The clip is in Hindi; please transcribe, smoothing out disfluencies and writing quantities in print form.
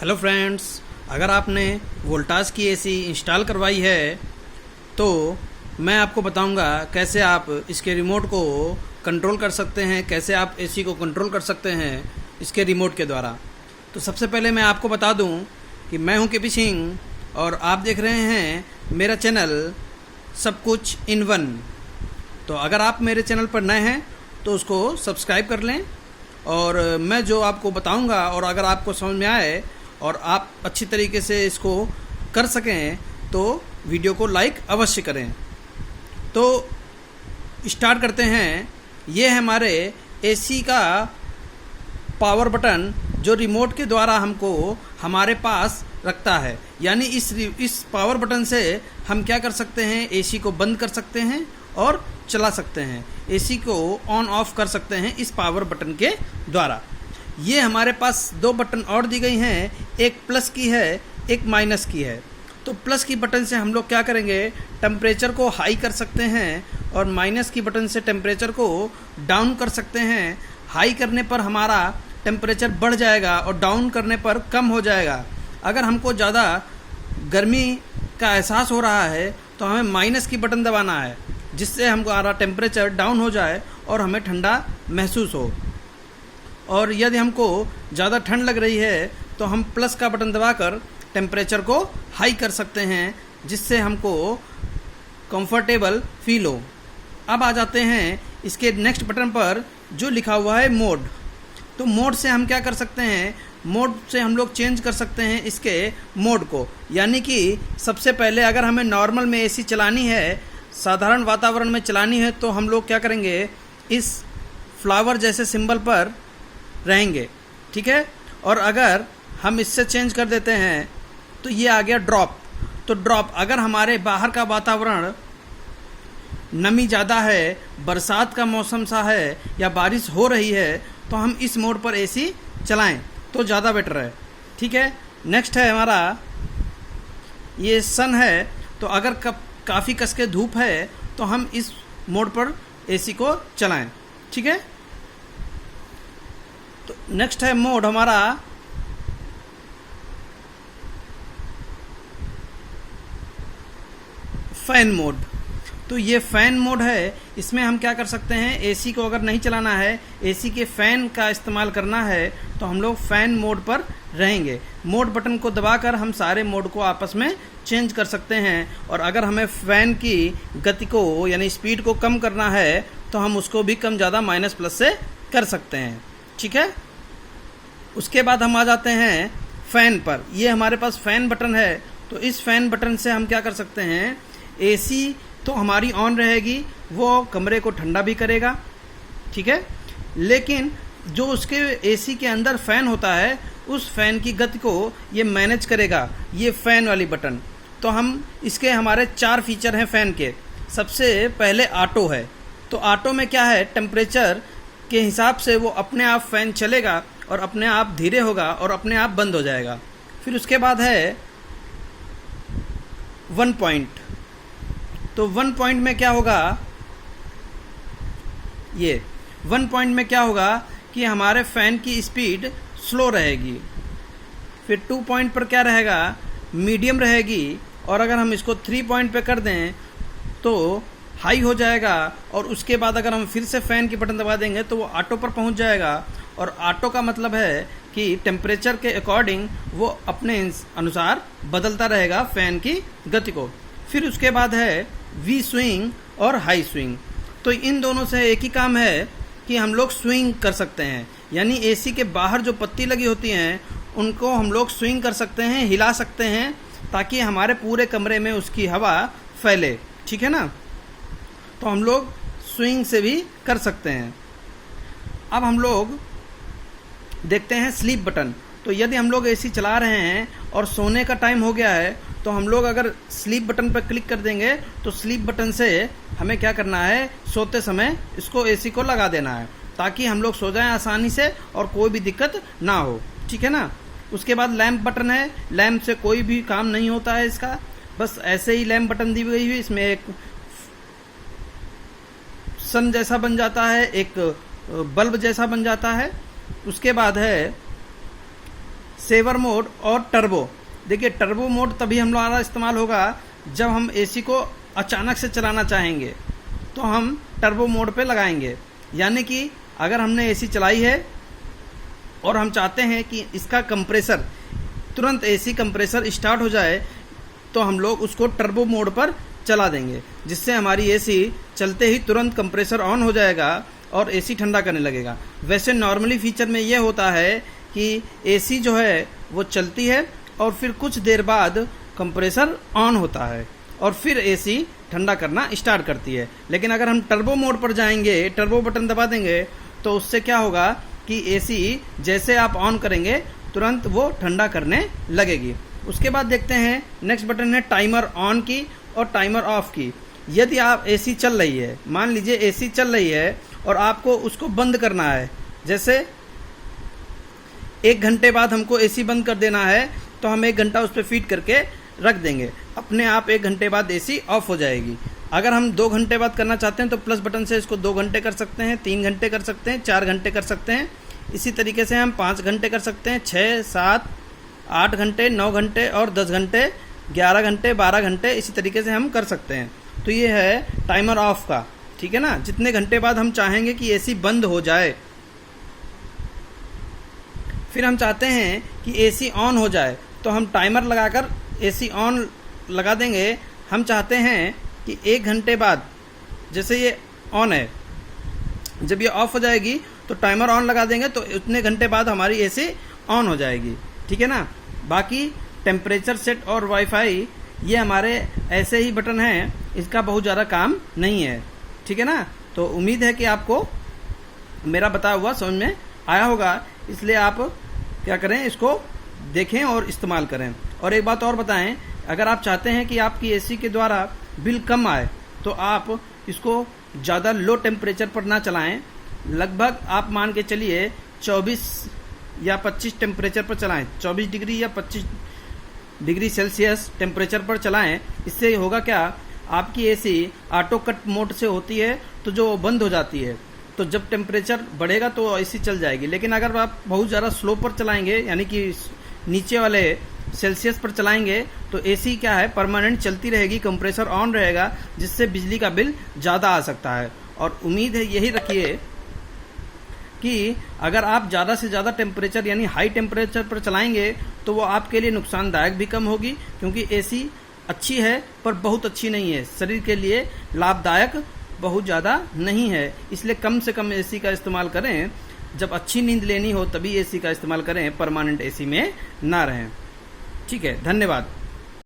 हेलो फ्रेंड्स, अगर आपने वोल्टास की एसी इंस्टॉल करवाई है तो मैं आपको बताऊंगा कैसे आप इसके रिमोट को कंट्रोल कर सकते हैं, कैसे आप एसी को कंट्रोल कर सकते हैं इसके रिमोट के द्वारा। तो सबसे पहले मैं आपको बता दूं कि मैं हूं केपी सिंह और आप देख रहे हैं मेरा चैनल सब कुछ इन वन। तो अगर आप मेरे चैनल पर नए हैं तो उसको सब्सक्राइब कर लें और मैं जो आपको बताऊंगा और अगर आपको समझ में आए और आप अच्छी तरीके से इसको कर सकें तो वीडियो को लाइक अवश्य करें। तो स्टार्ट करते हैं। ये है हमारे एसी का पावर बटन जो रिमोट के द्वारा हमको हमारे पास रखता है। यानी इस पावर बटन से हम क्या कर सकते हैं, एसी को बंद कर सकते हैं और चला सकते हैं, एसी को ऑन ऑफ कर सकते हैं इस पावर बटन के द्वारा। ये हमारे पास दो बटन और दी गई हैं, एक प्लस की है, एक माइनस की है। तो प्लस की बटन से हम लोग क्या करेंगे, टेम्परेचर को हाई कर सकते हैं और माइनस की बटन से टेम्परेचर को डाउन कर सकते हैं। हाई करने पर हमारा टेम्परेचर बढ़ जाएगा और डाउन करने पर कम हो जाएगा। अगर हमको ज़्यादा गर्मी का एहसास हो रहा है तो हमें माइनस की बटन दबाना है, जिससे हमारा टेम्परेचर डाउन हो जाए और हमें ठंडा महसूस हो। और यदि हमको ज़्यादा ठंड लग रही है तो हम प्लस का बटन दबाकर टेम्परेचर को हाई कर सकते हैं, जिससे हमको कंफर्टेबल फील हो। अब आ जाते हैं इसके नेक्स्ट बटन पर जो लिखा हुआ है मोड। तो मोड से हम क्या कर सकते हैं, मोड से हम लोग चेंज कर सकते हैं इसके मोड को। यानी कि सबसे पहले अगर हमें नॉर्मल में एसी चलानी है, साधारण वातावरण में चलानी है, तो हम लोग क्या करेंगे, इस फ्लावर जैसे सिंबल पर रहेंगे, ठीक है। और अगर हम इससे चेंज कर देते हैं तो ये आ गया ड्रॉप। तो ड्रॉप, अगर हमारे बाहर का वातावरण नमी ज़्यादा है, बरसात का मौसम सा है या बारिश हो रही है, तो हम इस मोड पर एसी चलाएं तो ज़्यादा बेटर है, ठीक है। नेक्स्ट है हमारा ये सन है। तो अगर काफ़ी कस के धूप है तो हम इस मोड पर एसी को चलाएं, ठीक है। तो नेक्स्ट है मोड हमारा फैन मोड। तो ये फैन मोड है, इसमें हम क्या कर सकते हैं, एसी को अगर नहीं चलाना है, एसी के फ़ैन का इस्तेमाल करना है, तो हम लोग फ़ैन मोड पर रहेंगे। मोड बटन को दबाकर हम सारे मोड को आपस में चेंज कर सकते हैं। और अगर हमें फ़ैन की गति को यानी स्पीड को कम करना है तो हम उसको भी कम ज़्यादा माइनस प्लस से कर सकते हैं, ठीक है। उसके बाद हम आ जाते हैं फ़ैन पर। ये हमारे पास फ़ैन बटन है। तो इस फ़ैन बटन से हम क्या कर सकते हैं, एसी तो हमारी ऑन रहेगी, वो कमरे को ठंडा भी करेगा, ठीक है। लेकिन जो उसके एसी के अंदर फ़ैन होता है, उस फ़ैन की गति को ये मैनेज करेगा, ये फ़ैन वाली बटन। तो हम इसके हमारे 4 फीचर हैं फ़ैन के। सबसे पहले ऑटो है। तो ऑटो में क्या है, टेम्परेचर के हिसाब से वो अपने आप फ़ैन चलेगा और अपने आप धीरे होगा और अपने आप बंद हो जाएगा। फिर उसके बाद है 1 पॉइंट। तो 1 पॉइंट में क्या होगा, ये 1 पॉइंट में क्या होगा कि हमारे फ़ैन की स्पीड स्लो रहेगी। फिर 2 पॉइंट पर क्या रहेगा, मीडियम रहेगी। और अगर हम इसको 3 पॉइंट पे कर दें तो हाई हो जाएगा। और उसके बाद अगर हम फिर से फ़ैन की बटन दबा देंगे तो वो ऑटो पर पहुंच जाएगा। और ऑटो का मतलब है कि टेम्परेचर के अकॉर्डिंग वो अपने अनुसार बदलता रहेगा फ़ैन की गति को। फिर उसके बाद है वी स्विंग और हाई स्विंग। तो इन दोनों से एक ही काम है कि हम लोग स्विंग कर सकते हैं। यानी एसी के बाहर जो पत्ती लगी होती हैं उनको हम लोग स्विंग कर सकते हैं, हिला सकते हैं, ताकि हमारे पूरे कमरे में उसकी हवा फैले, ठीक है ना। तो हम लोग स्विंग से भी कर सकते हैं। अब हम लोग देखते हैं स्लीप बटन। तो यदि हम लोग एसी चला रहे हैं और सोने का टाइम हो गया है तो हम लोग अगर स्लीप बटन पर क्लिक कर देंगे तो स्लीप बटन से हमें क्या करना है, सोते समय इसको एसी को लगा देना है, ताकि हम लोग सो जाएं आसानी से और कोई भी दिक्कत ना हो, ठीक है ना। उसके बाद लैंप बटन है। लैंप से कोई भी काम नहीं होता है इसका, बस ऐसे ही लैंप बटन दी गई हुई, इसमें एक सन जैसा बन जाता है, एक बल्ब जैसा बन जाता है। उसके बाद है सेवर मोड और टर्बो। देखिए टर्बो मोड तभी हमारा इस्तेमाल होगा जब हम एसी को अचानक से चलाना चाहेंगे, तो हम टर्बो मोड पे लगाएंगे। यानी कि अगर हमने एसी चलाई है और हम चाहते हैं कि इसका कंप्रेसर तुरंत एसी कंप्रेसर स्टार्ट हो जाए, तो हम लोग उसको टर्बो मोड पर चला देंगे, जिससे हमारी एसी चलते ही तुरंत कंप्रेसर ऑन हो जाएगा और एसी ठंडा करने लगेगा। वैसे नॉर्मली फीचर में ये होता है कि एसी जो है वो चलती है और फिर कुछ देर बाद कंप्रेसर ऑन होता है और फिर एसी ठंडा करना स्टार्ट करती है। लेकिन अगर हम टर्बो मोड पर जाएंगे, टर्बो बटन दबा देंगे, तो उससे क्या होगा कि एसी जैसे आप ऑन करेंगे तुरंत वो ठंडा करने लगेगी। उसके बाद देखते हैं नेक्स्ट बटन है टाइमर ऑन की और टाइमर ऑफ की। यदि आप एसी चल रही है, मान लीजिए एसी चल रही है और आपको उसको बंद करना है, जैसे 1 घंटे बाद हमको एसी बंद कर देना है, तो हम 1 घंटा उस पर फीड करके रख देंगे, अपने आप 1 घंटे बाद एसी ऑफ हो जाएगी। अगर हम 2 घंटे बाद करना चाहते हैं तो प्लस बटन से इसको 2 घंटे कर सकते हैं, 3 घंटे कर सकते हैं, 4 घंटे कर सकते हैं। इसी तरीके से हम 5 घंटे कर सकते हैं, 6, 7, 8 घंटे, 9 घंटे और 10 घंटे, 11 घंटे, 12 घंटे, इसी तरीके से हम कर सकते हैं। तो ये है टाइमर ऑफ का, ठीक है ना। जितने घंटे बाद हम चाहेंगे कि एसी बंद हो जाए। फिर हम चाहते हैं कि एसी ऑन हो जाए, तो हम टाइमर लगाकर एसी ऑन लगा देंगे। हम चाहते हैं कि 1 घंटे बाद, जैसे ये ऑन है, जब ये ऑफ हो जाएगी तो टाइमर ऑन लगा देंगे, तो उतने घंटे बाद हमारी एसी ऑन हो जाएगी, ठीक है ना। बाकी टेम्परेचर सेट और वाईफाई ये हमारे ऐसे ही बटन हैं, इसका बहुत ज़्यादा काम नहीं है, ठीक है ना। तो उम्मीद है कि आपको मेरा बताया हुआ समझ में आया होगा, इसलिए आप क्या करें, इसको देखें और इस्तेमाल करें। और एक बात और बताएं, अगर आप चाहते हैं कि आपकी एसी के द्वारा बिल कम आए, तो आप इसको ज़्यादा लो टेम्परेचर पर ना चलाएं। लगभग आप मान के चलिए 24 या 25 टेम्परेचर पर चलाएं, 24 डिग्री या 25 डिग्री सेल्सियस टेम्परेचर पर चलाएं। इससे होगा क्या, आपकी एसी ऑटो कट मोड से होती है तो जो बंद हो जाती है, तो जब टेम्परेचर बढ़ेगा तो एसी चल जाएगी। लेकिन अगर आप बहुत ज़्यादा स्लो पर चलाएंगे, यानी कि नीचे वाले सेल्सियस पर चलाएंगे, तो एसी क्या है, परमानेंट चलती रहेगी, कंप्रेसर ऑन रहेगा, जिससे बिजली का बिल ज़्यादा आ सकता है। और उम्मीद है यही रखिए कि अगर आप ज़्यादा से ज़्यादा टेम्परेचर यानी हाई टेम्परेचर पर चलाएंगे तो वो आपके लिए नुकसानदायक भी कम होगी, क्योंकि एसी अच्छी है पर बहुत अच्छी नहीं है, शरीर के लिए लाभदायक बहुत ज़्यादा नहीं है। इसलिए कम से कम एसी का इस्तेमाल करें। जब अच्छी नींद लेनी हो तभी एसी का इस्तेमाल करें, परमानेंट एसी में ना रहें। ठीक है, धन्यवाद।